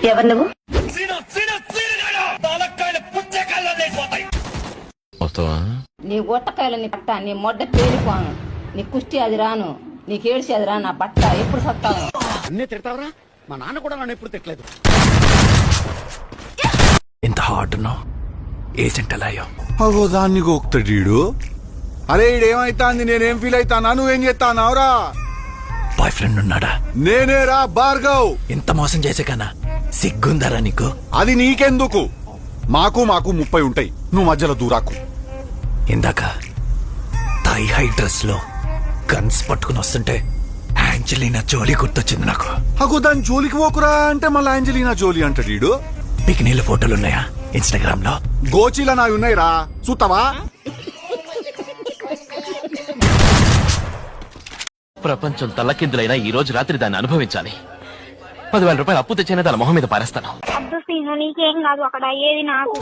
ఎవరు నువ్వు? నీ గొట్టకాయలు నీ పట్ట, నీ మొడ్డ పేలిపోను, నీ కుష్టి అది రాను, నీకు ఏడ్చి అది రాను, నా బట్ట ఎప్పుడు సత్తాను. అన్నీ తిడతావరా? మా నాన్న కూడా నన్ను ఎప్పుడు తిట్టలేదు. ఇంత హార్డ్ ఉన్నావు, ఏజెంట్ ఎలా అయ్యో? అగో దాన్ని గోక్తాడు. అరే ఇడేమైతాంది, నేనేం ఫీల్ అయితానా, నువ్వేం చేస్తానావురా? బాయ్ ఫ్రెండ్ ఉన్నాడా? నేనేరా భార్గవ్. ఇంత మోసం చేసే కన్నా సిగ్గుందరా నీకు? అది నీకెందుకు, మాకు 30 ఉంటాయి, నువ్వు మధ్యలో దూరాకు. ఇందాక థై హై డ్రెస్ లో గన్స్ పట్టుకుని వస్తుంటే యాంజలీనా జోలీ గుర్తొచ్చింది నాకు. అగో దాని జోలికి పోకురా అంటే మళ్ళీ యాంజలీనా జోలీ అంటాడు. మీకు నీళ్ళ ఫోటోలు ఉన్నాయా ఇన్స్టాగ్రామ్ లో? గోచీలా నావి ఉన్నాయిరా, చూస్తావా? ప్రపంచం తల్లకిందులైనా ఈ రోజు రాత్రి దాన్ని అనుభవించాలి. 10,000 రూపాయలు అప్పు తెచ్చైనా దాని మొహం మీద పారేస్తాను. అద్దు సీను, నీకేం కాదు, అక్కడ ఏది నాకు.